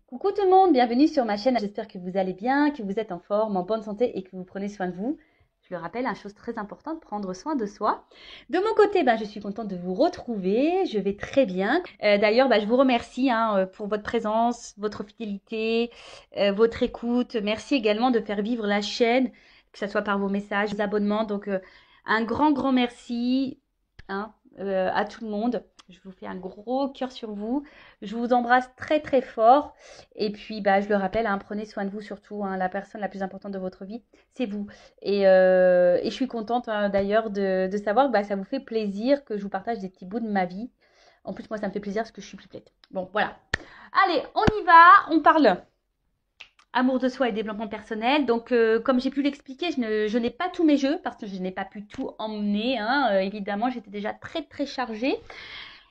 Coucou tout le monde, bienvenue sur ma chaîne. J'espère que vous allez bien, que vous êtes en forme, en bonne santé et que vous prenez soin de vous. Je le rappelle, une chose très importante, prendre soin de soi. De mon côté, je suis contente de vous retrouver. Je vais très bien. D'ailleurs, je vous remercie pour votre présence, votre fidélité, votre écoute. Merci également de faire vivre la chaîne, que ce soit par vos messages, vos abonnements. Donc, un grand merci à tout le monde. Je vous fais un gros cœur sur vous. Je vous embrasse très fort. Et puis, je le rappelle, prenez soin de vous surtout. La personne la plus importante de votre vie, c'est vous. Et je suis contente d'ailleurs de savoir que ça vous fait plaisir que je vous partage des petits bouts de ma vie. En plus, moi, ça me fait plaisir parce que je suis pipelette. Bon, voilà. Allez, on y va. On parle amour de soi et développement personnel. Donc, comme j'ai pu l'expliquer, je n'ai pas tous mes jeux parce que je n'ai pas pu tout emmener. Évidemment, j'étais déjà très chargée.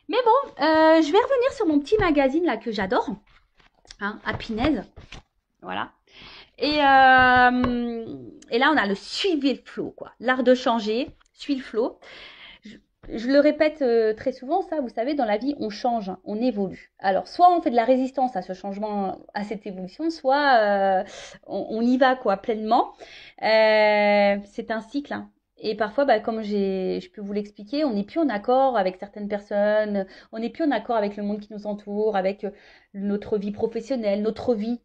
Mais bon, je vais revenir sur mon petit magazine là que j'adore, Happiness, voilà. Et là, on a le suivez le flow, quoi. L'art de changer, suis le flow. Je le répète très souvent, ça, vous savez, dans la vie, on change, on évolue. Alors, soit on fait de la résistance à ce changement, à cette évolution, soit on y va, quoi, pleinement. C'est un cycle, Et parfois, comme je peux vous l'expliquer, on n'est plus en accord avec certaines personnes, on n'est plus en accord avec le monde qui nous entoure, avec notre vie professionnelle, notre vie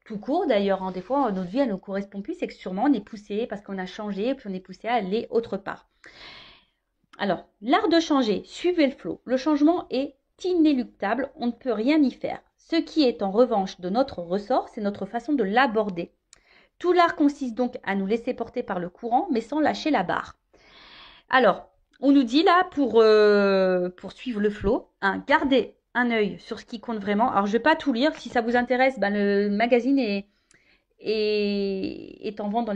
tout court d'ailleurs. Des fois, notre vie, elle ne nous correspond plus, c'est que sûrement on est poussé parce qu'on a changé, puis on est poussé à aller autre part. Alors, l'art de changer, suivez le flot. Le changement est inéluctable, on ne peut rien y faire. Ce qui est en revanche de notre ressort, c'est notre façon de l'aborder. Tout l'art consiste donc à nous laisser porter par le courant, mais sans lâcher la barre. Alors, on nous dit là, pour suivre le flot, gardez un œil sur ce qui compte vraiment. Alors, je ne vais pas tout lire. Si ça vous intéresse, le magazine est en vente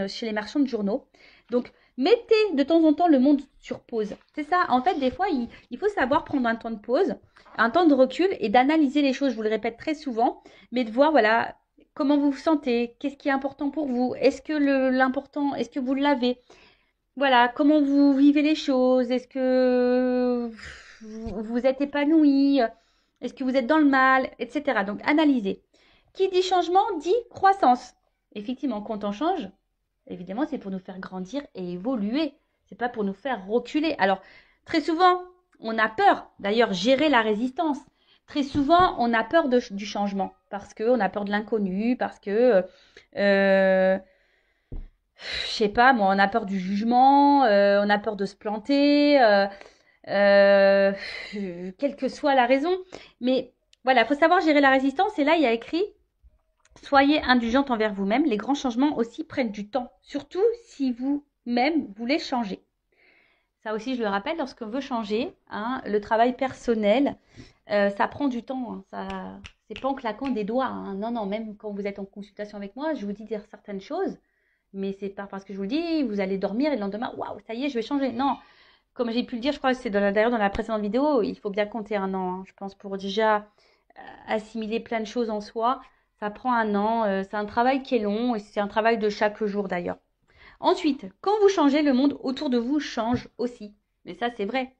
chez les marchands de journaux. Donc, mettez de temps en temps le monde sur pause. C'est ça. En fait, des fois, il faut savoir prendre un temps de pause, un temps de recul et d'analyser les choses. Je vous le répète très souvent, mais de voir, voilà, comment vous vous sentez, qu'est-ce qui est important pour vous, est-ce que l'important, est-ce que vous l'avez, voilà, comment vous vivez les choses, est-ce que vous êtes épanoui, est-ce que vous êtes dans le mal, etc. Donc, analysez. Qui dit changement dit croissance. Effectivement, quand on change, évidemment, c'est pour nous faire grandir et évoluer. C'est pas pour nous faire reculer. Alors, très souvent, on a peur. D'ailleurs, gérer la résistance. Très souvent, on a peur du changement parce qu'on a peur de l'inconnu, parce que, je sais pas, moi, on a peur du jugement, on a peur de se planter, quelle que soit la raison. Mais voilà, il faut savoir gérer la résistance. Et là, il y a écrit soyez indulgente envers vous-même. Les grands changements aussi prennent du temps, surtout si vous-même voulez changer. Ça aussi, je le rappelle, lorsqu'on veut changer, le travail personnel, ça prend du temps. C'est pas en claquant des doigts. Non, même quand vous êtes en consultation avec moi, je vous dis dire certaines choses, mais c'est pas parce que je vous le dis, vous allez dormir et le lendemain, waouh, ça y est, je vais changer. Non, comme j'ai pu le dire, je crois que c'est d'ailleurs dans la précédente vidéo, il faut bien compter un an, je pense, pour déjà assimiler plein de choses en soi. Ça prend un an, c'est un travail qui est long et c'est un travail de chaque jour d'ailleurs. Ensuite, quand vous changez, le monde autour de vous change aussi. Mais ça, c'est vrai.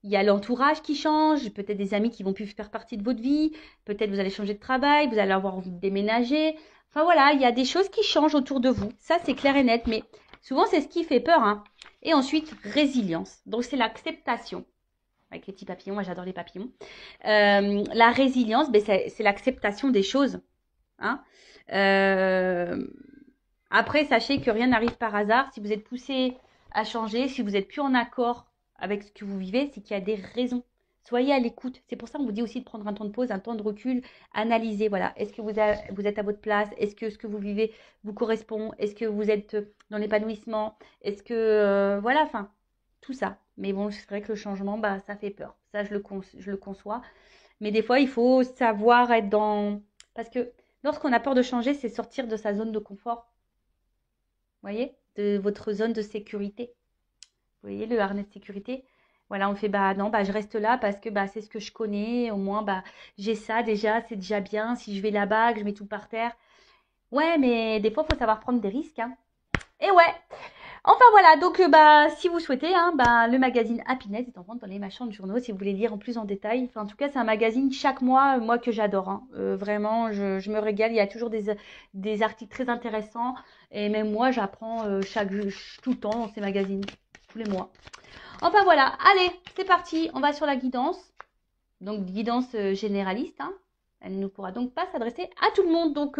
Il y a l'entourage qui change, peut-être des amis qui vont plus faire partie de votre vie, peut-être vous allez changer de travail, vous allez avoir envie de déménager. Enfin voilà, il y a des choses qui changent autour de vous. Ça, c'est clair et net, mais souvent, c'est ce qui fait peur. Et ensuite, résilience. Donc, c'est l'acceptation. Avec les petits papillons, moi j'adore les papillons. La résilience, c'est l'acceptation des choses. Après, sachez que rien n'arrive par hasard. Si vous êtes poussé à changer, si vous n'êtes plus en accord avec ce que vous vivez, c'est qu'il y a des raisons. Soyez à l'écoute. C'est pour ça qu'on vous dit aussi de prendre un temps de pause, un temps de recul, analyser. Voilà, est-ce que vous êtes à votre place? Est-ce que ce que vous vivez vous correspond? Est-ce que vous êtes dans l'épanouissement? Est-ce que voilà, enfin, tout ça. Mais bon, c'est vrai que le changement, ça fait peur. Ça, je le conçois. Mais des fois, il faut savoir être dans... Parce que lorsqu'on a peur de changer, c'est sortir de sa zone de confort. Vous voyez, de votre zone de sécurité. Vous voyez, le harnais de sécurité. Voilà, on fait, non, je reste là parce que c'est ce que je connais. Au moins, j'ai ça déjà, c'est déjà bien. Si je vais là-bas, que je mets tout par terre. Ouais, mais des fois, il faut savoir prendre des risques. Et ouais. Enfin voilà, donc bah, si vous souhaitez, hein, bah, le magazine Happiness est en vente dans les marchands de journaux si vous voulez lire en plus en détail. Enfin, en tout cas, c'est un magazine chaque mois, moi que j'adore. Hein. Vraiment, je me régale. Il y a toujours des articles très intéressants. Et même moi, j'apprends tout le temps dans ces magazines, tous les mois. Enfin voilà, allez, c'est parti. On va sur la guidance. Donc, guidance généraliste. Hein. Elle ne pourra donc pas s'adresser à tout le monde. Donc,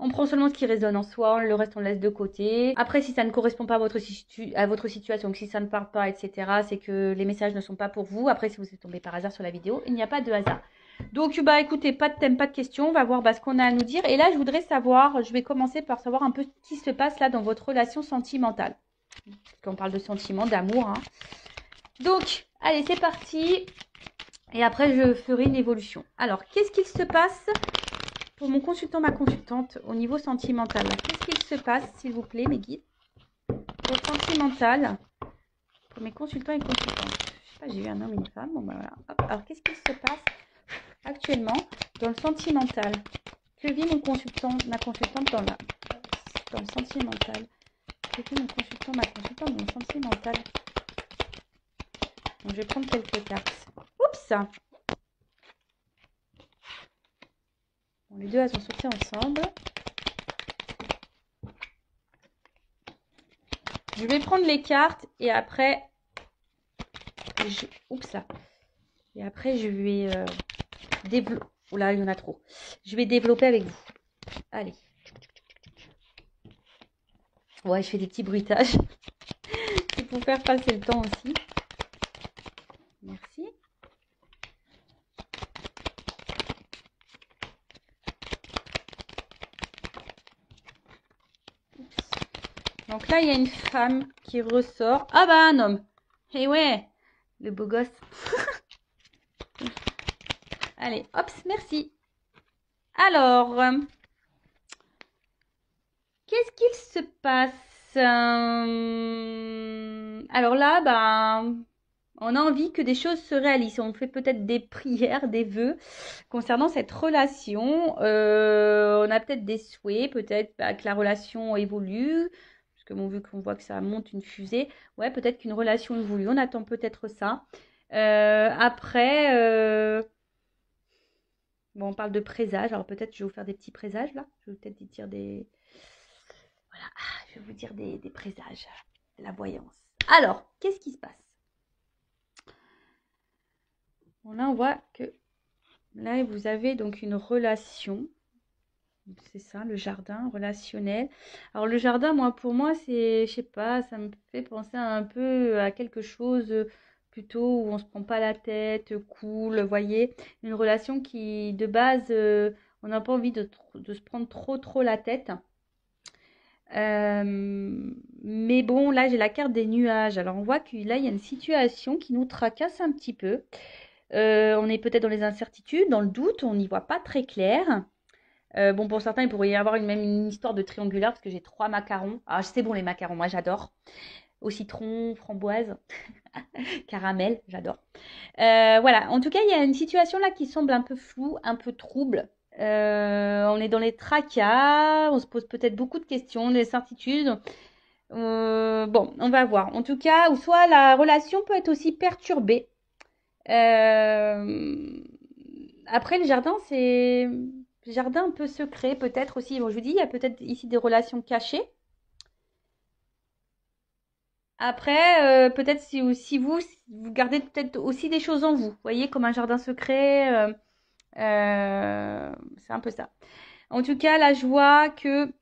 on prend seulement ce qui résonne en soi, le reste on le laisse de côté. Après, si ça ne correspond pas à votre situation, si ça ne parle pas, etc., c'est que les messages ne sont pas pour vous. Après, si vous êtes tombé par hasard sur la vidéo, il n'y a pas de hasard. Donc, bah écoutez, pas de thème, pas de question. On va voir ce qu'on a à nous dire. Et là, je voudrais savoir, je vais commencer par savoir un peu ce qui se passe là dans votre relation sentimentale. Parce qu'on parle de sentiments, d'amour. Hein. Donc, allez, c'est parti. Et après, je ferai une évolution. Alors, qu'est-ce qu'il se passe pour mon consultant, ma consultante, au niveau sentimental? Qu'est-ce qu'il se passe, s'il vous plaît, mes guides? Au sentimental, pour mes consultants et consultantes. Je sais pas, j'ai eu un homme et une femme. Bon, bah voilà. Hop. Alors, qu'est-ce qu'il se passe actuellement dans le sentimental? Que vit mon consultant, ma consultante dans le sentimental? Que vit mon consultant, ma consultante dans le sentimental? Donc, je vais prendre quelques cartes. Oups! Bon, les deux, elles sont sorties ensemble. Je vais prendre les cartes et après, oups là. Et après, je vais développer. Oula, il y en a trop. Je vais développer avec vous. Allez. Ouais, je fais des petits bruitages. C'est pour faire passer le temps aussi. Merci. Oups. Donc là, il y a une femme qui ressort. Ah bah, un homme. Eh ouais, le beau gosse. Allez, hop, merci. Alors, qu'est-ce qu'il se passe? Alors là, bah, on a envie que des choses se réalisent. On fait peut-être des prières, des vœux concernant cette relation. On a peut-être des souhaits, peut-être que la relation évolue. Parce que bon, vu qu'on voit que ça monte une fusée, ouais, peut-être qu'une relation évolue. On attend peut-être ça. Après, bon, on parle de présages. Alors peut-être je vais vous faire des petits présages là. Je vais peut-être dire des... Voilà, je vais vous dire des présages, de la voyance. Alors, qu'est-ce qui se passe? Bon, là, on voit que là, vous avez donc une relation. C'est ça, le jardin relationnel. Alors, le jardin, pour moi, c'est, je sais pas, ça me fait penser un peu à quelque chose plutôt où on se prend pas la tête, cool, vous voyez. Une relation qui, de base, on n'a pas envie de se prendre trop la tête. Mais bon, là, j'ai la carte des nuages. Alors, on voit que là, il y a une situation qui nous tracasse un petit peu. On est peut-être dans les incertitudes, dans le doute, on n'y voit pas très clair. Bon, pour certains, il pourrait y avoir même une histoire de triangulaire parce que j'ai 3 macarons. Ah, c'est bon les macarons, moi j'adore. Au citron, framboise, caramel, j'adore. Voilà, en tout cas, il y a une situation là qui semble un peu floue, un peu trouble. On est dans les tracas, on se pose peut-être beaucoup de questions, des incertitudes. Bon, on va voir. En tout cas, ou soit la relation peut être aussi perturbée. Après, le jardin, c'est jardin un peu secret, peut-être aussi. Bon, je vous dis, il y a peut-être ici des relations cachées. Après, peut-être si vous gardez peut-être aussi des choses en vous, vous voyez, comme un jardin secret, c'est un peu ça. En tout cas, là, je vois que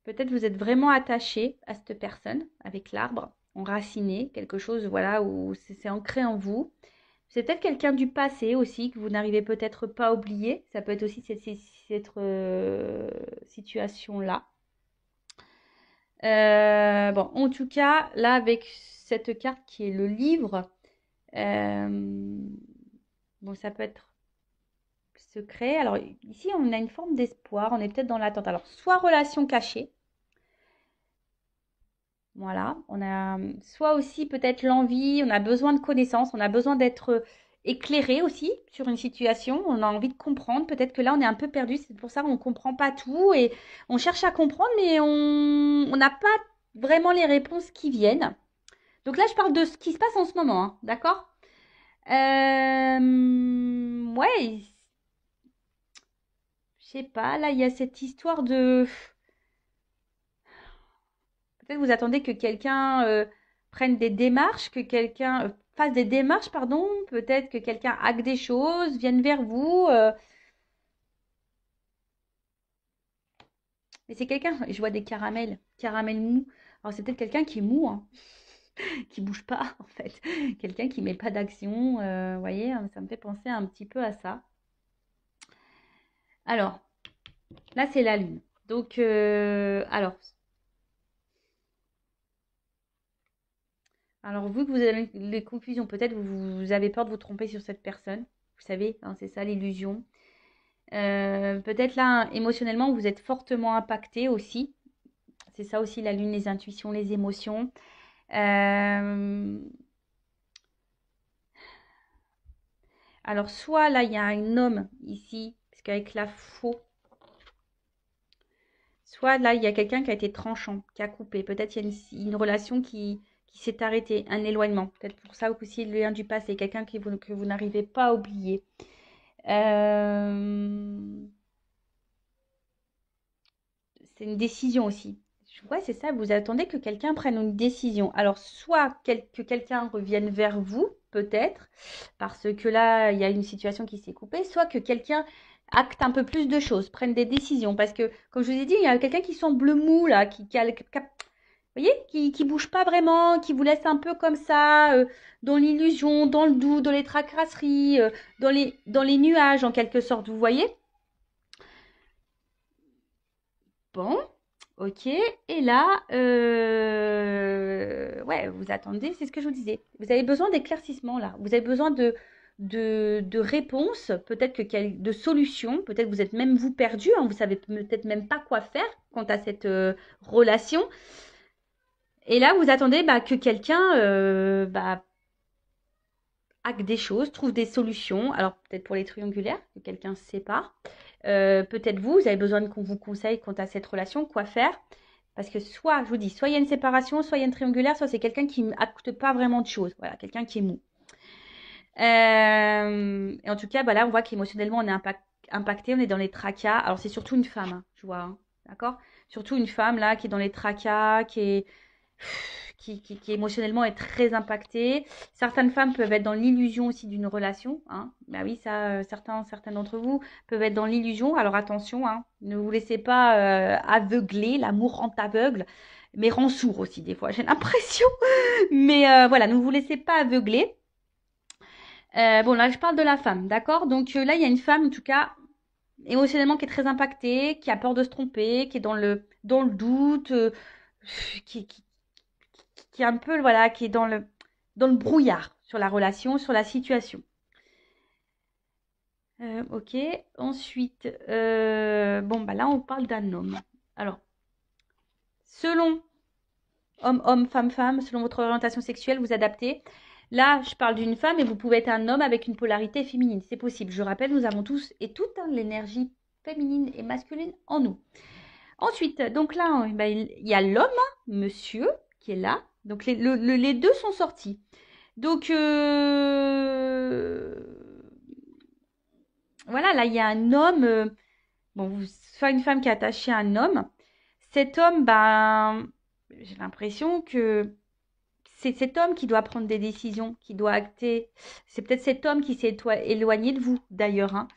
peut-être vous êtes vraiment attaché à cette personne avec l'arbre, enraciné, quelque chose, voilà, où c'est ancré en vous. C'est peut-être quelqu'un du passé aussi que vous n'arrivez peut-être pas à oublier. Ça peut être aussi cette situation-là. Bon, en tout cas, là, avec cette carte qui est le livre, bon, ça peut être secret. Alors, ici, on a une forme d'espoir. On est peut-être dans l'attente. Alors, soit relation cachée. Voilà. On a soit aussi peut-être l'envie. On a besoin de connaissances. On a besoin d'être éclairé aussi sur une situation. On a envie de comprendre. Peut-être que là, on est un peu perdu. C'est pour ça qu'on ne comprend pas tout et on cherche à comprendre, mais on n'a pas vraiment les réponses qui viennent. Donc là, je parle de ce qui se passe en ce moment, hein, d'accord? Ouais, je sais pas. Là, il y a cette histoire de. Peut-être vous attendez que quelqu'un prenne des démarches, que quelqu'un fasse des démarches, pardon. Peut-être que quelqu'un acte des choses, vienne vers vous. Mais c'est quelqu'un, je vois des caramels, caramels mous. Alors c'est peut-être quelqu'un qui est mou, hein, qui bouge pas en fait. Quelqu'un qui met pas d'action. Vous voyez, hein, ça me fait penser un petit peu à ça. Alors, là c'est la lune. Donc, alors vous que vous avez les confusions, peut-être vous avez peur de vous tromper sur cette personne. Vous savez, hein, c'est ça l'illusion. Peut-être là, émotionnellement, vous êtes fortement impacté aussi. C'est ça aussi la lune, les intuitions, les émotions. Euh, alors, soit là, il y a un homme ici, parce qu'avec la faux, soit là, il y a quelqu'un qui a été tranchant, qui a coupé. Peut-être il y a une relation qui s'est arrêtée, un éloignement. Peut-être pour ça aussi le lien du passé, quelqu'un que vous n'arrivez pas à oublier. Euh, c'est une décision aussi. Ouais, c'est ça, vous attendez que quelqu'un prenne une décision. Alors, soit que quelqu'un revienne vers vous, peut-être, parce que là, il y a une situation qui s'est coupée, soit que quelqu'un acte un peu plus de choses, prenne des décisions. Parce que, comme je vous ai dit, il y a quelqu'un qui semble mou, là, vous voyez, qui bouge pas vraiment, qui vous laisse un peu comme ça, dans l'illusion, dans le doute, dans les tracasseries, dans les nuages, en quelque sorte, vous voyez? Bon, ok. Et là, ouais, vous attendez, c'est ce que je vous disais. Vous avez besoin d'éclaircissement là. Vous avez besoin de réponses, peut-être de solutions. Peut-être vous êtes même vous perdu, hein, vous savez peut-être même pas quoi faire quant à cette relation. Et là, vous attendez bah, que quelqu'un bah, acte des choses, trouve des solutions. Alors peut-être pour les triangulaires, que quelqu'un se sépare. Peut-être vous avez besoin qu'on vous conseille quant à cette relation, quoi faire. Parce que soit, je vous dis, soit il y a une séparation, soit il y a une triangulaire, soit c'est quelqu'un qui n'acte pas vraiment de choses. Voilà, quelqu'un qui est mou. Et en tout cas, bah là, on voit qu'émotionnellement, on est impacté, on est dans les tracas. Alors, c'est surtout une femme, hein, je vois, hein, d'accord? Surtout une femme, là, qui est dans les tracas, qui émotionnellement est très impactée. Certaines femmes peuvent être dans l'illusion aussi d'une relation, hein. Bah oui, ça, certains d'entre vous peuvent être dans l'illusion. Alors, attention, hein, ne vous laissez pas aveugler. L'amour rend aveugle, mais rend sourd aussi, des fois, j'ai l'impression. Mais voilà, ne vous laissez pas aveugler. Bon, là, je parle de la femme, d'accord? Donc là, il y a une femme, en tout cas, émotionnellement, qui est très impactée, qui a peur de se tromper, qui est dans le doute, qui, qui, qui est un peu, voilà, qui est dans le brouillard sur la relation, sur la situation. Ok. Ensuite, bon, bah là, on parle d'un homme. Alors, selon homme, femme, selon votre orientation sexuelle, vous adaptez. Là, je parle d'une femme et vous pouvez être un homme avec une polarité féminine. C'est possible. Je rappelle, nous avons tous et toutes hein, l'énergie féminine et masculine en nous. Ensuite, donc là, ben, il y a l'homme, monsieur, qui est là. Donc les deux sont sortis. Donc voilà, là, il y a un homme, bon, soit une femme qui est attachée à un homme. Cet homme, ben, j'ai l'impression que c'est cet homme qui doit prendre des décisions, qui doit acter. C'est peut-être cet homme qui s'est éloigné de vous, d'ailleurs, hein.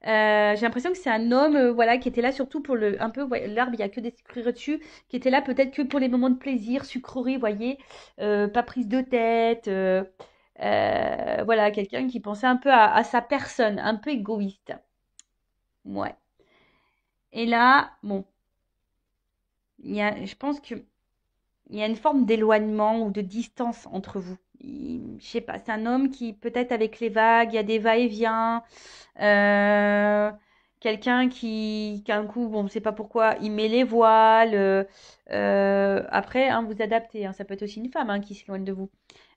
J'ai l'impression que c'est un homme, voilà, qui était là surtout pour un peu, ouais, l'arbre, il n'y a que des sucreries dessus, qui était là peut-être que pour les moments de plaisir, sucreries, vous voyez, pas prise de tête, voilà, quelqu'un qui pensait un peu à sa personne, un peu égoïste. Ouais. Et là, bon, je pense que il y a une forme d'éloignement ou de distance entre vous. Je sais pas, c'est un homme qui, peut-être avec les vagues, il y a des va-et-vient. Euh, quelqu'un qui un coup, bon, on ne sait pas pourquoi, il met les voiles. Après, hein, vous adaptez. Hein, ça peut être aussi une femme hein, qui s'éloigne de vous.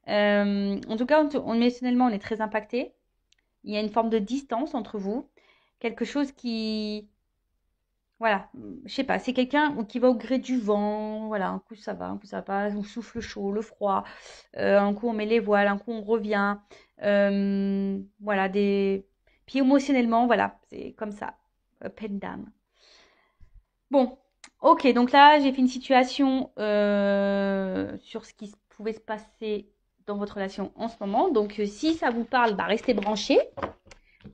En tout cas, émotionnellement, on est très impacté. il y a une forme de distance entre vous. Quelque chose qui... Voilà, je sais pas, c'est quelqu'un qui va au gré du vent. Voilà, un coup ça va, un coup ça va pas. On souffle le chaud, le froid. Un coup on met les voiles, un coup on revient. Voilà, des... Puis émotionnellement, voilà, c'est comme ça. Up and down. Bon, ok, donc là, j'ai fait une situation sur ce qui pouvait se passer dans votre relation en ce moment. Donc, si ça vous parle, bah, restez branchés.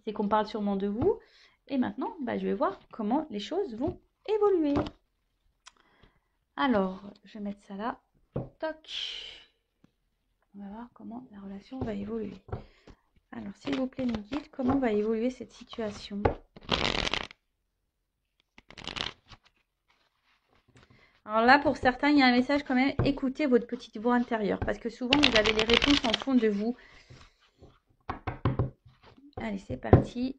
C'est qu'on parle sûrement de vous. Et maintenant, bah, je vais voir comment les choses vont évoluer. Alors, je vais mettre ça là. Toc. On va voir comment la relation va évoluer. Alors, s'il vous plaît, mes guides, comment va évoluer cette situation ? Alors là, pour certains, il y a un message quand même. Écoutez votre petite voix intérieure. Parce que souvent, vous avez les réponses en fond de vous. Allez, c'est parti.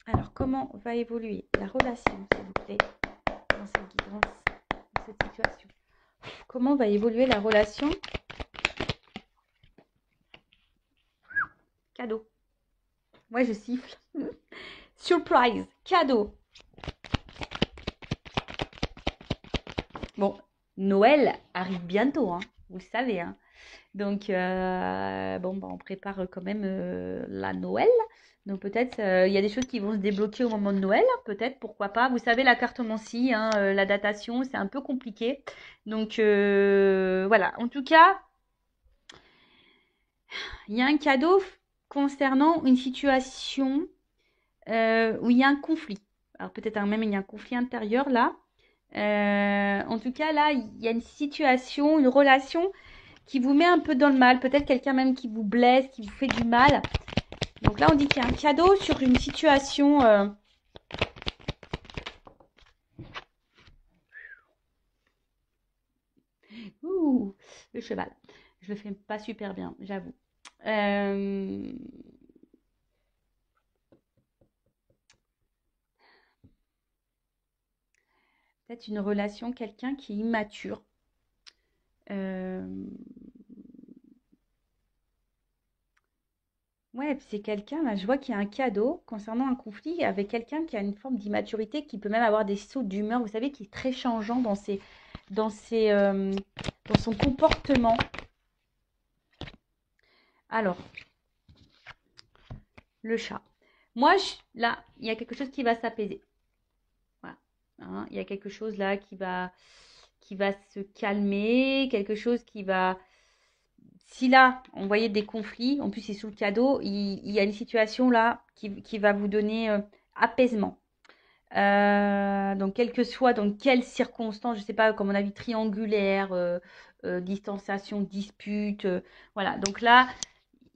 Alors, comment va évoluer la relation, s'il vous plaît, dans cette guidance, dans cette situation ? Comment va évoluer la relation ? Cadeau. Ouais, je siffle. Surprise. Cadeau. Bon, Noël arrive bientôt, hein, vous le savez. Hein. Donc, bon, bah, on prépare quand même la Noël. Donc, peut-être, il y a des choses qui vont se débloquer au moment de Noël. Peut-être, pourquoi pas. Vous savez, la cartomancie, hein, la datation, c'est un peu compliqué. Donc, voilà. En tout cas, il y a un cadeau concernant une situation où il y a un conflit. Alors, peut-être même il y a un conflit intérieur là. En tout cas, là, il y a une situation, une relation qui vous met un peu dans le mal. Peut-être quelqu'un même qui vous blesse, qui vous fait du mal. Donc là, on dit qu'il y a un cadeau sur une situation... Ouh, le cheval. Je le fais pas super bien, j'avoue. Peut-être une relation, quelqu'un qui est immature. Ouais, c'est quelqu'un, là, je vois qu'il y a un cadeau concernant un conflit avec quelqu'un qui a une forme d'immaturité, qui peut même avoir des sauts d'humeur, vous savez, qui est très changeant dans ses, dans son comportement. Alors, le chat. Moi, là, il y a quelque chose qui va s'apaiser. Voilà. Hein, il y a quelque chose là qui va se calmer, quelque chose qui va... Si là, on voyait des conflits, en plus c'est sous le cadeau, il y a une situation là qui va vous donner apaisement. Donc, quel que soit dans quelles circonstances, je ne sais pas, comme on a vu, triangulaire, distanciation, dispute, voilà. Donc là,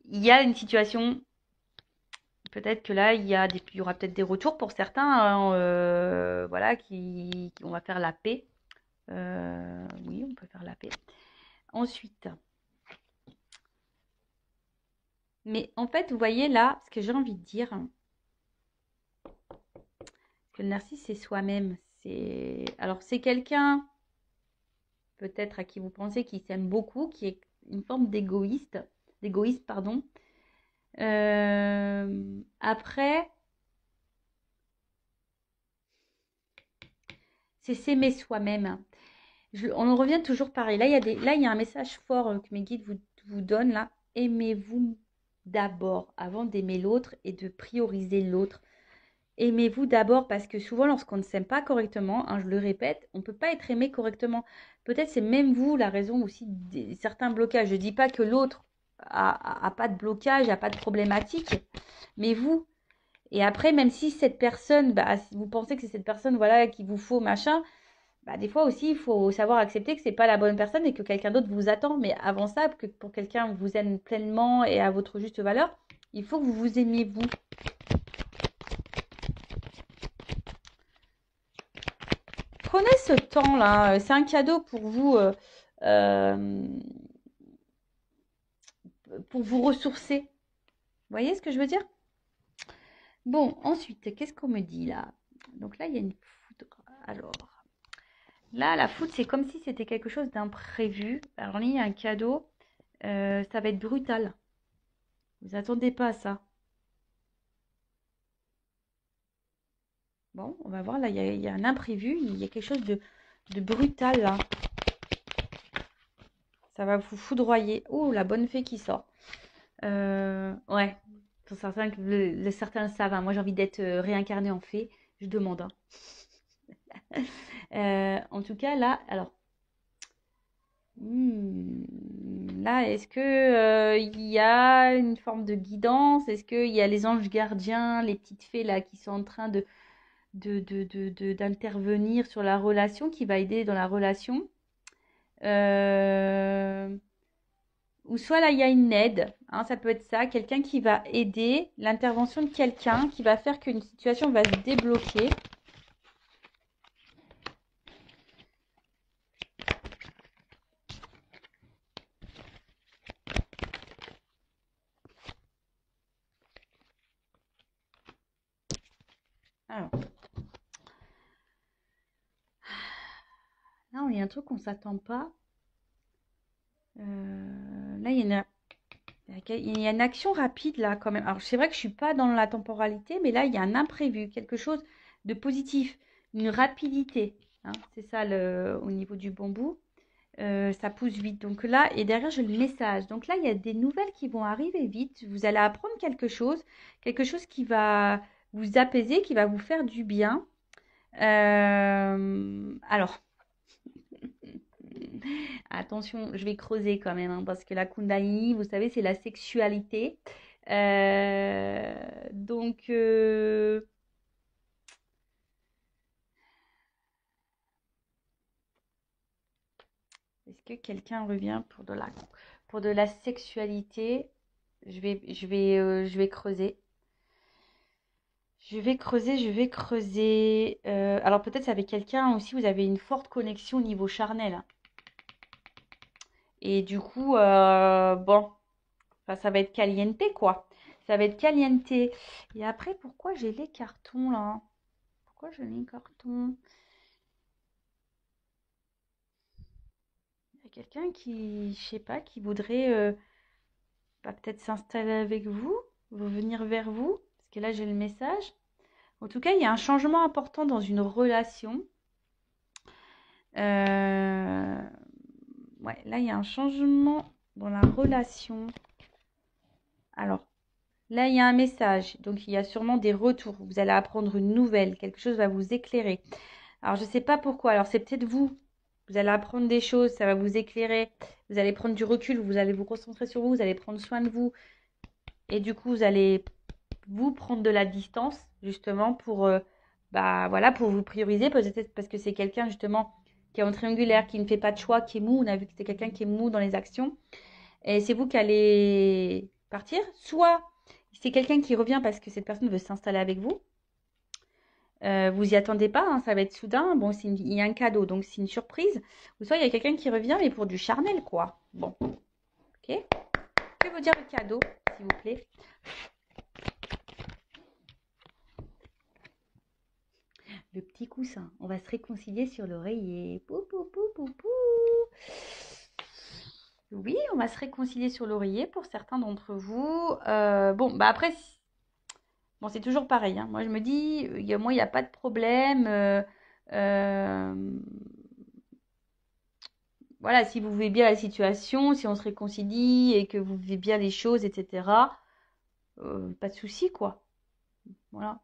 il y a une situation, peut-être que là, il y aura peut-être des retours pour certains, hein, voilà, on va faire la paix. Oui, on peut faire la paix. Ensuite, mais en fait, vous voyez là, ce que j'ai envie de dire, que le narcisse, c'est soi-même. Alors, c'est quelqu'un, peut-être à qui vous pensez, qui s'aime beaucoup, qui est une forme d'égoïste, pardon. Après, c'est s'aimer soi-même. On en revient toujours pareil. Là, il y a un message fort que mes guides vous donnent là. Aimez-vous d'abord avant d'aimer l'autre et de prioriser l'autre. Aimez-vous d'abord parce que souvent, lorsqu'on ne s'aime pas correctement, hein, je le répète, on ne peut pas être aimé correctement. Peut-être c'est même vous la raison aussi de certains blocages. Je ne dis pas que l'autre a pas de blocage, a pas de problématique, mais vous. Et après, même si cette personne, bah, si vous pensez que c'est cette personne voilà, qu'il vous faut, machin, bah, des fois aussi, il faut savoir accepter que c'est pas la bonne personne et que quelqu'un d'autre vous attend. Mais avant ça, que pour quelqu'un vous aime pleinement et à votre juste valeur, il faut que vous vous aimiez vous. Prenez ce temps-là, c'est un cadeau euh, pour vous ressourcer. Vous voyez ce que je veux dire? Bon, ensuite, qu'est-ce qu'on me dit là? Donc là, il y a une foudre. Alors, là, la foudre, c'est comme si c'était quelque chose d'imprévu. Alors là, il y a un cadeau. Ça va être brutal. Vous attendez pas à ça. Bon, on va voir, là, il y a un imprévu, il y a quelque chose de brutal, là. Ça va vous foudroyer. Oh, la bonne fée qui sort. Ouais, pour certains, certains le savent, hein. Moi, j'ai envie d'être réincarnée en fée. Je demande, hein. En tout cas, là, alors, là, est-ce que il y a une forme de guidance? Est-ce qu'il y a les anges gardiens, les petites fées là qui sont en train d'intervenir sur la relation, qui va aider dans la relation? Euh, Ou soit là, il y a une aide, hein, ça peut être ça, quelqu'un qui va aider, l'intervention de quelqu'un qui va faire qu'une situation va se débloquer. Alors, là, il y a un truc qu'on ne s'attend pas. Là, il y a une action rapide là quand même. Alors, c'est vrai que je ne suis pas dans la temporalité, mais là, il y a un imprévu, quelque chose de positif, une rapidité, hein. C'est ça au niveau du bambou. Ça pousse vite. Donc là, et derrière, j'ai le message. Donc là, il y a des nouvelles qui vont arriver vite. Vous allez apprendre quelque chose qui va vous apaiser, qui va vous faire du bien. Alors, attention, je vais creuser quand même, hein, parce que la Kundalini, vous savez, c'est la sexualité. Donc, est-ce que quelqu'un revient pour de la sexualité? Je vais creuser. Je vais creuser. Alors peut-être c'est avec quelqu'un aussi, vous avez une forte connexion au niveau charnel, hein. Et du coup, bon, enfin, ça va être caliente, quoi. Ça va être caliente. Et après, pourquoi j'ai les cartons là? Pourquoi j'ai les cartons? Il y a quelqu'un qui, je sais pas, qui voudrait bah, peut-être s'installer avec vous venir vers vous. Parce que là, j'ai le message. En tout cas, il y a un changement important dans une relation. Euh, Ouais, là, il y a un changement dans la relation. Alors, là, il y a un message. Donc, il y a sûrement des retours. Vous allez apprendre une nouvelle. Quelque chose va vous éclairer. Alors, je ne sais pas pourquoi. Alors, c'est peut-être vous. Vous allez apprendre des choses. Ça va vous éclairer. Vous allez prendre du recul. Vous allez vous concentrer sur vous. Vous allez prendre soin de vous. Et du coup, vous allez vous prendre de la distance, justement, bah, voilà, pour vous prioriser. Peut-être parce que c'est quelqu'un, justement, qui est en triangulaire, qui ne fait pas de choix, qui est mou. On a vu que c'est quelqu'un qui est mou dans les actions. Et c'est vous qui allez partir. Soit c'est quelqu'un qui revient parce que cette personne veut s'installer avec vous. Vous y attendez pas, hein, ça va être soudain. Bon, il y a un cadeau, donc c'est une surprise. Ou soit il y a quelqu'un qui revient, mais pour du charnel, quoi. Bon, ok. Que veut dire le cadeau, s'il vous plaît? Le petit coussin. On va se réconcilier sur l'oreiller. Pou, pou, pou, pou, pou. Oui, on va se réconcilier sur l'oreiller pour certains d'entre vous. Bon, bah après, bon, c'est toujours pareil, hein. Moi, je me dis, moi, il n'y a pas de problème. Euh, voilà, si vous vivez bien la situation, si on se réconcilie et que vous vivez bien les choses, etc., pas de souci, quoi. Voilà.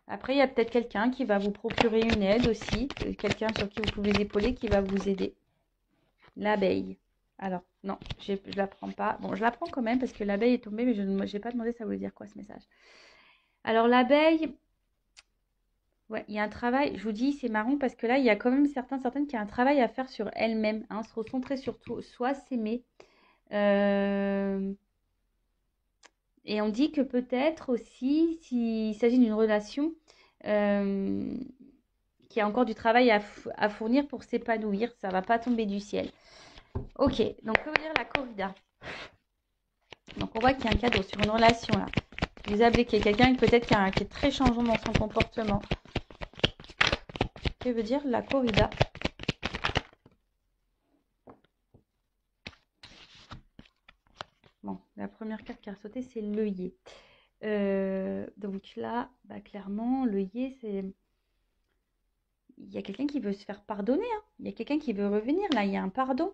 Après, il y a peut-être quelqu'un qui va vous procurer une aide aussi, quelqu'un sur qui vous pouvez épauler, qui va vous aider. L'abeille. Alors, non, je ne la prends pas. Bon, je la prends quand même parce que l'abeille est tombée, mais je n'ai pas demandé ça voulait dire quoi ce message. Alors, l'abeille, ouais, il y a un travail, je vous dis, c'est marrant parce que là, il y a quand même certaines qui ont un travail à faire sur elles-mêmes, hein, se recentrer sur soi, s'aimer. Et on dit que peut-être aussi, s'il s'agit d'une relation euh, qui a encore du travail à fournir pour s'épanouir, ça ne va pas tomber du ciel. Ok, donc que veut dire la corrida? Donc on voit qu'il y a un cadeau sur une relation là. Vous avez quelqu'un peut-être qui est très changeant dans son comportement. Que veut dire la corrida? Bon, la première carte qui a sauté, c'est l'œillet. Donc là, bah, clairement, le yé, c'est... Il y a quelqu'un qui veut se faire pardonner, hein. Il y a quelqu'un qui veut revenir, là, il y a un pardon.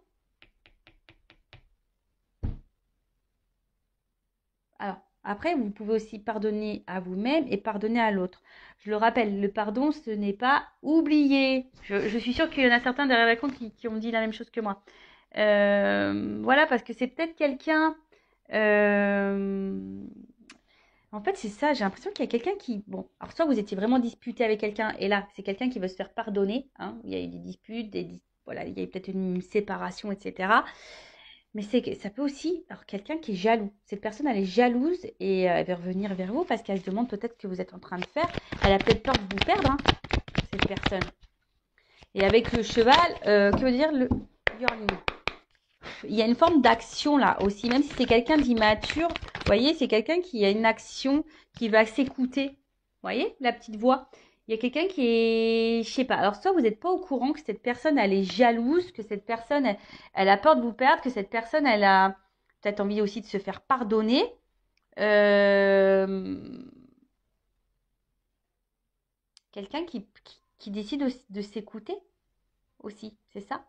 Alors, après, vous pouvez aussi pardonner à vous-même et pardonner à l'autre. Je le rappelle, le pardon, ce n'est pas oublier. Je suis sûre qu'il y en a certains derrière la compte qui ont dit la même chose que moi. Voilà, parce que c'est peut-être quelqu'un... euh, En fait, c'est ça, j'ai l'impression qu'il y a quelqu'un qui... Bon, alors soit vous étiez vraiment disputé avec quelqu'un, et là, c'est quelqu'un qui veut se faire pardonner, hein. Il y a eu des disputes, voilà, il y a eu peut-être une séparation, etc. Mais c'est que ça peut aussi... Alors, quelqu'un qui est jaloux. Cette personne, elle est jalouse et elle va revenir vers vous parce qu'elle se demande peut-être ce que vous êtes en train de faire. Elle a peut-être peur de vous perdre, hein, cette personne. Et avec le cheval, que veut dire le yearning? Il y a une forme d'action là aussi, même si c'est quelqu'un d'immature. Vous voyez, c'est quelqu'un qui a une action, qui va s'écouter. Vous voyez, la petite voix. Il y a quelqu'un qui est, je sais pas. Alors, soit vous n'êtes pas au courant que cette personne, elle est jalouse, que cette personne, elle a peur de vous perdre, que cette personne, elle a peut-être envie aussi de se faire pardonner. Euh, Quelqu'un qui décide aussi de s'écouter aussi, c'est ça.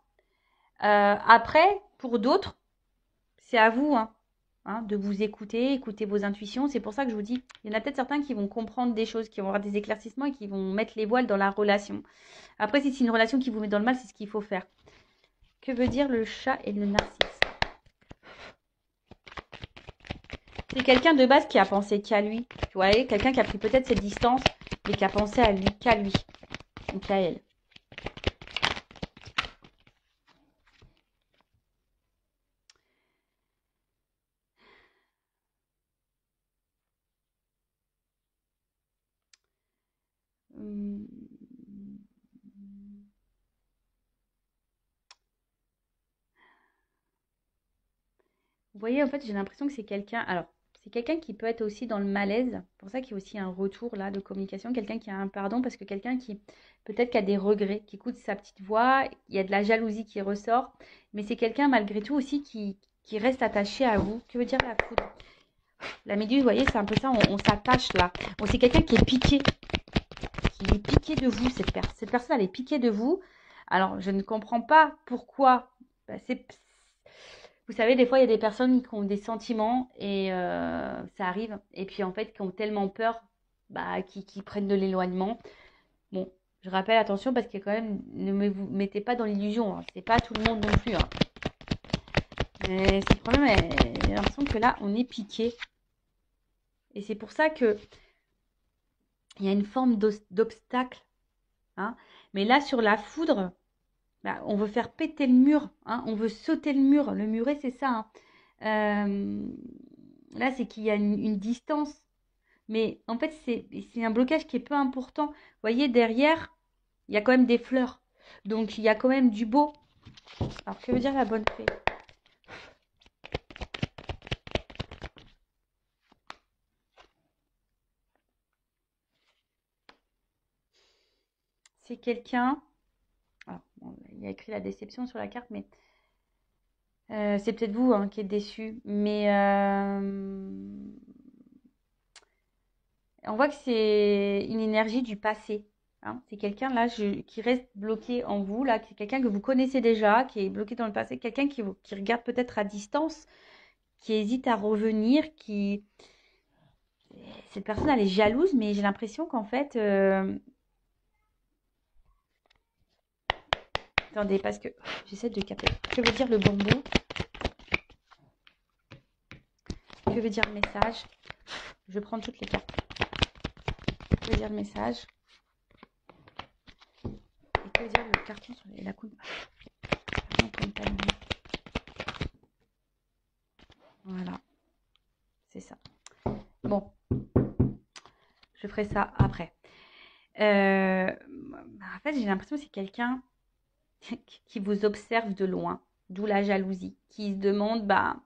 Après, pour d'autres, c'est à vous, hein, de vous écouter, écouter vos intuitions. C'est pour ça que je vous dis, il y en a peut-être certains qui vont comprendre des choses, qui vont avoir des éclaircissements et qui vont mettre les voiles dans la relation. Après, si c'est une relation qui vous met dans le mal, c'est ce qu'il faut faire. Que veut dire le chat et le narcisse? C'est quelqu'un de base qui a pensé qu'à lui. Vous voyez, quelqu'un qui a pris peut-être cette distance, mais qui a pensé à lui, qu'à lui, ou qu'à elle. Hum. Vous voyez, en fait, j'ai l'impression que c'est quelqu'un. Alors, c'est quelqu'un qui peut être aussi dans le malaise. C'est pour ça qu'il y a aussi un retour là de communication. Quelqu'un qui a un pardon, parce que quelqu'un qui peut-être qui a des regrets, qui écoute sa petite voix. Il y a de la jalousie qui ressort. Mais c'est quelqu'un malgré tout aussi qui reste attaché à vous. Que veut dire la foudre? La méduse, vous voyez, c'est un peu ça. On s'attache là. Bon, c'est quelqu'un qui est piqué. Qui est piqué de vous. Cette personne, elle est piquée de vous. Alors, je ne comprends pas pourquoi. Bah, vous savez, des fois, il y a des personnes qui ont des sentiments et ça arrive. Et puis, en fait, qui ont tellement peur, bah, qui prennent de l'éloignement. Bon, je rappelle, attention, parce que quand même, vous mettez pas dans l'illusion, hein. C'est pas tout le monde non plus, hein. Mais c'est le problème, j'ai l'impression que là, on est piqué. Et c'est pour ça que il y a une forme d'obstacle, hein. Mais là, sur la foudre, bah, on veut faire péter le mur, hein. On veut sauter le mur. Le muret, c'est ça, hein. Là, c'est qu'il y a une distance. Mais en fait, c'est un blocage qui est peu important. Vous voyez, derrière, il y a quand même des fleurs. Donc, il y a quand même du beau. Alors, que veut dire la bonne fée? C'est quelqu'un... Alors, bon, il y a écrit la déception sur la carte, mais c'est peut-être vous, hein, qui êtes déçu. Mais on voit que c'est une énergie du passé, hein. C'est quelqu'un là qui reste bloqué en vous, là, c'est quelqu'un que vous connaissez déjà, qui est bloqué dans le passé, quelqu'un qui regarde peut-être à distance, qui hésite à revenir, qui... Cette personne, elle est jalouse, mais j'ai l'impression qu'en fait... Attendez, parce que j'essaie de capter. Que veut dire le bonbon? Que veut dire le message? Je prends toutes les cartes. Que veut dire le message? Et que veut dire le carton sur la coupe? Voilà, c'est ça. Bon, je ferai ça après. En fait, j'ai l'impression que c'est quelqu'un qui vous observe de loin, d'où la jalousie, qui se demande, bah,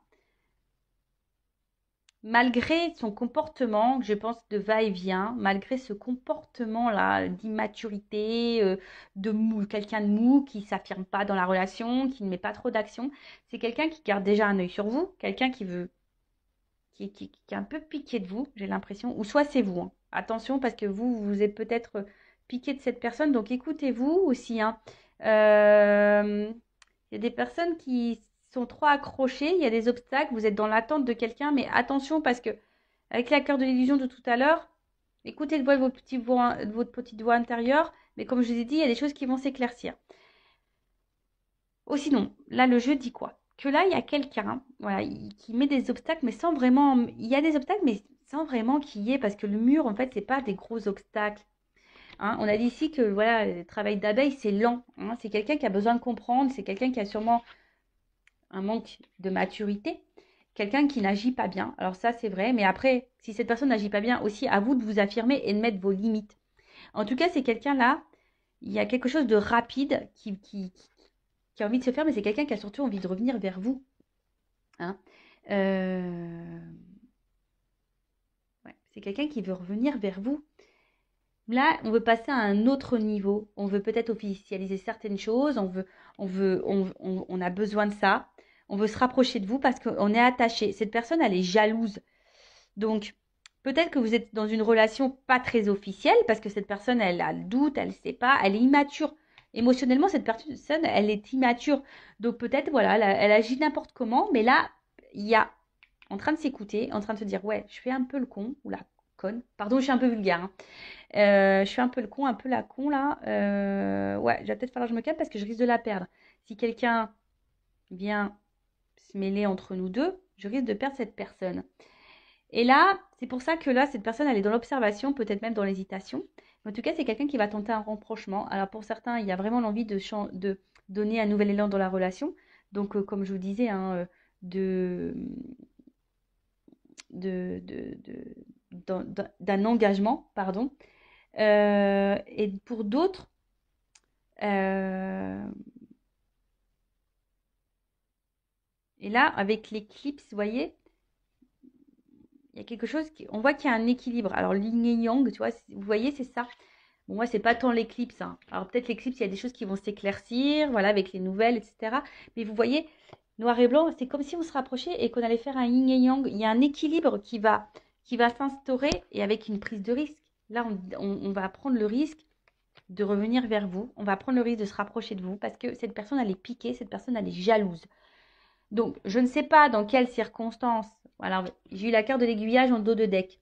malgré son comportement, je pense, de va-et-vient, malgré ce comportement-là d'immaturité, de mou, quelqu'un de mou qui ne s'affirme pas dans la relation, qui ne met pas trop d'action, c'est quelqu'un qui garde déjà un œil sur vous, quelqu'un qui est un peu piqué de vous, j'ai l'impression. Ou soit c'est vous, hein. Attention, parce que vous êtes peut-être piqué de cette personne. Donc écoutez-vous aussi, hein. Il y a des personnes qui sont trop accrochées, il y a des obstacles, vous êtes dans l'attente de quelqu'un, mais attention parce que avec la cœur de l'illusion de tout à l'heure, écoutez le voix de votre petite voix intérieure, mais comme je vous ai dit, il y a des choses qui vont s'éclaircir. Oh, sinon, là, le jeu dit quoi? Que là, il y a quelqu'un, voilà, qui met des obstacles, mais sans vraiment. Il y a des obstacles, mais sans vraiment qu'il y ait, parce que le mur, en fait, c'est pas des gros obstacles. Hein. On a dit ici que voilà, le travail d'abeille, c'est lent. Hein. C'est quelqu'un qui a besoin de comprendre, c'est quelqu'un qui a sûrement un manque de maturité, quelqu'un qui n'agit pas bien. Alors ça, c'est vrai, mais après, si cette personne n'agit pas bien, aussi à vous de vous affirmer et de mettre vos limites. En tout cas, c'est quelqu'un là, il y a quelque chose de rapide qui a envie de se faire, mais c'est quelqu'un qui a surtout envie de revenir vers vous. Hein. Ouais, c'est quelqu'un qui veut revenir vers vous. Là, on veut passer à un autre niveau. On veut peut-être officialiser certaines choses. On a besoin de ça. On veut se rapprocher de vous parce qu'on est attaché. Cette personne, elle est jalouse. Donc, peut-être que vous êtes dans une relation pas très officielle parce que cette personne, elle a le doute, elle ne sait pas, elle est immature. Émotionnellement, cette personne, elle est immature. Donc, peut-être, voilà, elle agit n'importe comment. Mais là, il y a en train de s'écouter, en train de se dire, ouais, je fais un peu le con ou la conne. Pardon, je suis un peu vulgaire. Hein. Je suis un peu le con, un peu la con là. Ouais, il va peut-être falloir que je me calme parce que je risque de la perdre. Si quelqu'un vient se mêler entre nous deux, je risque de perdre cette personne. Et là, c'est pour ça que là, cette personne, elle est dans l'observation, peut-être même dans l'hésitation. En tout cas, c'est quelqu'un qui va tenter un rapprochement. Alors pour certains, il y a vraiment l'envie de donner un nouvel élan dans la relation. Donc, comme je vous disais, hein, de, d'un engagement, pardon. Et pour d'autres, euh, et là, avec l'éclipse, vous voyez, il y a quelque chose on voit qu'il y a un équilibre. Alors, yin et yang, tu vois, vous voyez, c'est ça. Bon, moi, c'est pas tant l'éclipse. Hein. Alors, peut-être l'éclipse, il y a des choses qui vont s'éclaircir, voilà, avec les nouvelles, etc. Mais vous voyez, noir et blanc, c'est comme si on se rapprochait et qu'on allait faire un yin et yang. Il y a un équilibre qui va s'instaurer et avec une prise de risque. Là, on va prendre le risque de revenir vers vous. On va prendre le risque de se rapprocher de vous parce que cette personne, elle est piquée, cette personne, elle est jalouse. Donc, je ne sais pas dans quelles circonstances. Voilà, j'ai eu la carte de l'aiguillage en dos de deck.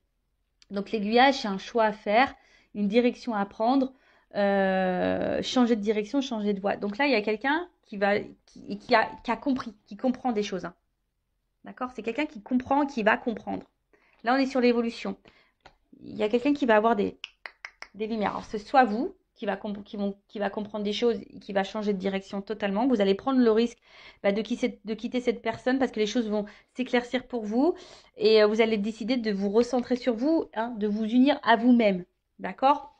Donc, l'aiguillage, c'est un choix à faire, une direction à prendre, changer de direction, changer de voie. Donc là, il y a quelqu'un qui a compris, qui comprend des choses. Hein. D'accord? C'est quelqu'un qui comprend, qui va comprendre. Là, on est sur l'évolution. Il y a quelqu'un qui va avoir des lumières. Alors, c'est soit vous qui va comprendre des choses, qui va changer de direction totalement. Vous allez prendre le risque de quitter cette personne parce que les choses vont s'éclaircir pour vous et vous allez décider de vous recentrer sur vous, hein, de vous unir à vous-même. D'accord.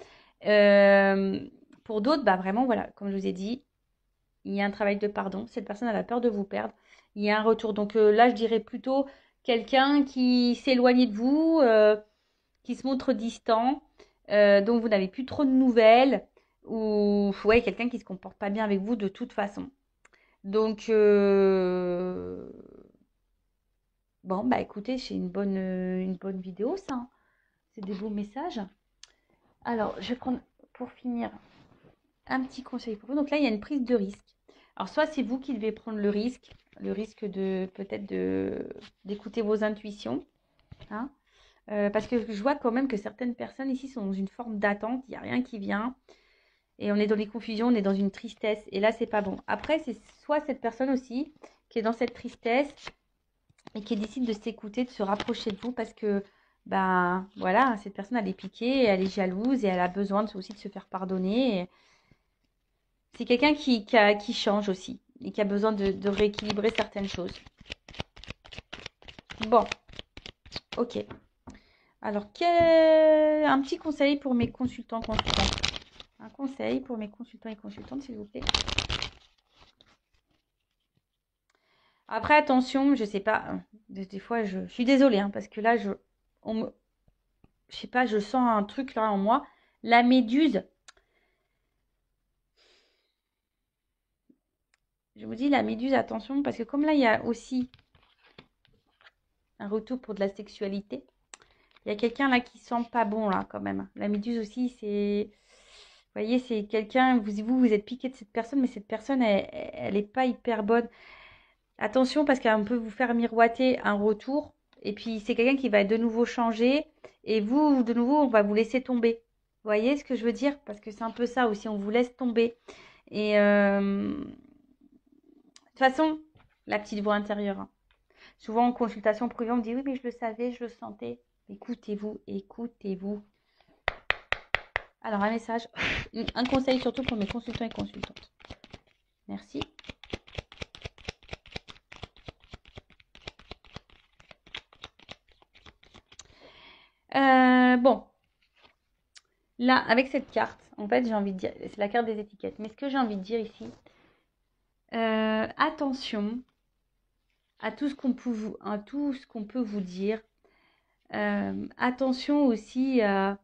Pour d'autres, vraiment, voilà, comme je vous ai dit, il y a un travail de pardon. Cette personne, elle a peur de vous perdre. Il y a un retour. Donc là, je dirais plutôt quelqu'un qui s'éloigne de vous, qui se montre distant, dont vous n'avez plus trop de nouvelles, ou ouais, quelqu'un qui ne se comporte pas bien avec vous de toute façon. Donc, bon, écoutez, c'est une bonne vidéo, ça. Hein. C'est des beaux messages. Alors, je vais prendre, pour finir, un petit conseil pour vous. Donc là, il y a une prise de risque. Alors, soit c'est vous qui devez prendre le risque de peut-être d'écouter vos intuitions. Hein. Parce que je vois quand même que certaines personnes ici sont dans une forme d'attente, il n'y a rien qui vient. Et on est dans les confusions, on est dans une tristesse. Et là, c'est pas bon. Après, c'est soit cette personne aussi qui est dans cette tristesse et qui décide de s'écouter, de se rapprocher de vous parce que, voilà, cette personne, elle est piquée, elle est jalouse et elle a besoin aussi de se faire pardonner. Et c'est quelqu'un qui change aussi et qui a besoin de rééquilibrer certaines choses. Bon, ok. Alors, un petit conseil pour mes consultants. Un conseil pour mes consultants et consultantes, s'il vous plaît. Après, attention, je sais pas. Des fois, je suis désolée, hein, parce que là, je sais pas, je sens un truc là en moi. La méduse. Je vous dis, la méduse, attention, parce que comme là, il y a aussi Un retour pour de la sexualité. Il y a quelqu'un là qui sent pas bon là quand même. La méduse aussi, c'est... Vous voyez, c'est quelqu'un, vous êtes piqué de cette personne, mais cette personne, elle est pas hyper bonne. Attention parce qu'elle peut vous faire miroiter un retour. Et puis c'est quelqu'un qui va de nouveau changer. Et vous, de nouveau, on va vous laisser tomber. Vous voyez ce que je veux dire? Parce que c'est un peu ça aussi, on vous laisse tomber. Et de toute façon, la petite voix intérieure, hein. Souvent en consultation privée, on me dit oui, mais je le savais, je le sentais. Écoutez-vous, écoutez-vous. Alors, un message, un conseil surtout pour mes consultants et consultantes. Merci. Bon, là, avec cette carte, en fait, j'ai envie de dire, c'est la carte des étiquettes. Mais ce que j'ai envie de dire ici, attention à tout ce qu'on peut vous dire. Attention aussi à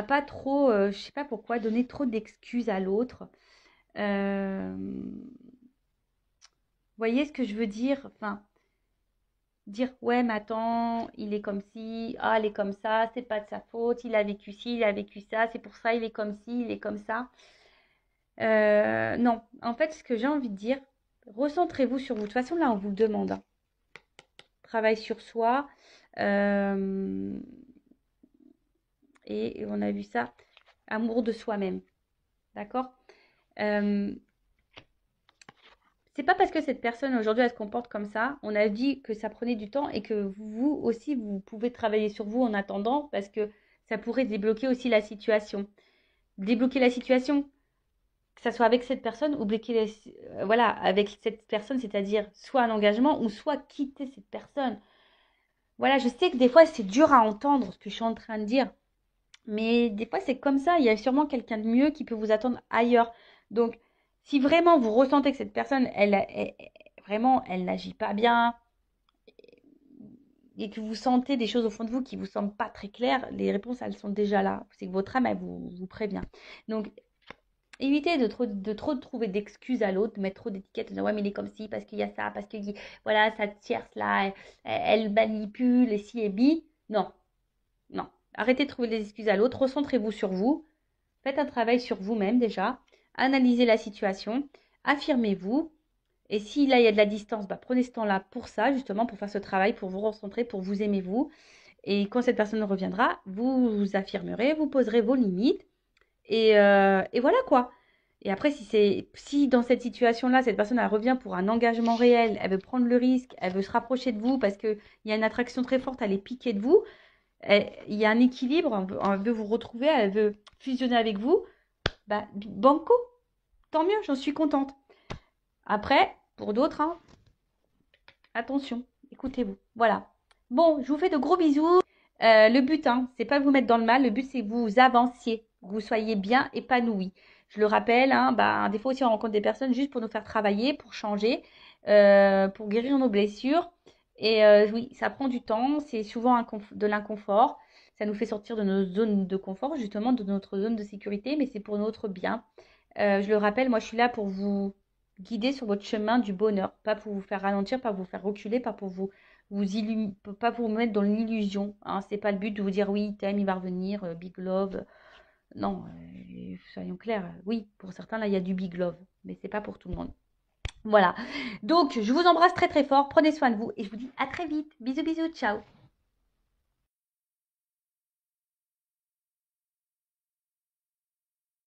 pas trop, je sais pas pourquoi, donner trop d'excuses à l'autre. Voyez ce que je veux dire? Enfin, dire ouais, mais attends, il est comme ci, ah, elle est comme ça, c'est pas de sa faute, il a vécu ci, il a vécu ça, c'est pour ça, il est comme ci, il est comme ça. Non, en fait, ce que j'ai envie de dire, recentrez-vous sur vous. De toute façon, là, on vous le demande, hein. Travail sur soi. Et on a vu ça, amour de soi-même. D'accord? C'est pas parce que cette personne aujourd'hui elle se comporte comme ça, on a dit que ça prenait du temps et que vous aussi vous pouvez travailler sur vous en attendant parce que ça pourrait débloquer aussi la situation. Débloquer la situation, que ça soit avec cette personne ou voilà, avec cette personne, c'est-à-dire soit un engagement ou soit quitter cette personne. Voilà, je sais que des fois c'est dur à entendre ce que je suis en train de dire, mais des fois c'est comme ça, il y a sûrement quelqu'un de mieux qui peut vous attendre ailleurs. Donc, si vraiment vous ressentez que cette personne, vraiment, elle n'agit pas bien et que vous sentez des choses au fond de vous qui vous semblent pas très claires, les réponses, elles sont déjà là. C'est que votre âme, elle vous prévient. Donc, évitez de trop trouver d'excuses à l'autre, de mettre trop d'étiquettes, de dire ouais, mais il est comme ci, parce qu'il y a ça, parce que voilà, cette tierce-là, elle manipule, et si et bi. Non, non. Arrêtez de trouver des excuses à l'autre, recentrez-vous sur vous, faites un travail sur vous-même déjà, analysez la situation, affirmez-vous. Et si là, il y a de la distance, bah, prenez ce temps-là pour ça, justement, pour faire ce travail, pour vous recentrer, pour vous aimer vous. Et quand cette personne reviendra, vous vous affirmerez, vous poserez vos limites. Et voilà quoi. Et après, si dans cette situation-là, cette personne, elle revient pour un engagement réel, elle veut prendre le risque, elle veut se rapprocher de vous parce qu'il y a une attraction très forte, elle est piquée de vous, il y a un équilibre, elle veut vous retrouver, elle veut fusionner avec vous, bah, banco, tant mieux, j'en suis contente. Après, pour d'autres, hein, attention, écoutez-vous. Voilà. Bon, je vous fais de gros bisous. Le but, hein, c'est pas de vous mettre dans le mal. Le but, c'est que vous avanciez, que vous soyez bien épanouis. Je le rappelle, hein, bah, des fois aussi, on rencontre des personnes juste pour nous faire travailler, pour changer, pour guérir nos blessures. Et oui, ça prend du temps. C'est souvent de l'inconfort. Ça nous fait sortir de nos zones de confort, justement, de notre zone de sécurité, mais c'est pour notre bien. Je le rappelle, moi, je suis là pour vous guider sur votre chemin du bonheur, pas pour vous faire ralentir, pas pour vous faire reculer, pas pour pas pour vous mettre dans l'illusion, hein. C'est pas le but de vous dire oui, il t'aime, il va revenir, big love. Non, soyons clairs. Oui, pour certains là, il y a du big love, mais c'est pas pour tout le monde. Voilà. Donc, je vous embrasse très très fort. Prenez soin de vous et je vous dis à très vite. Bisous bisous, ciao.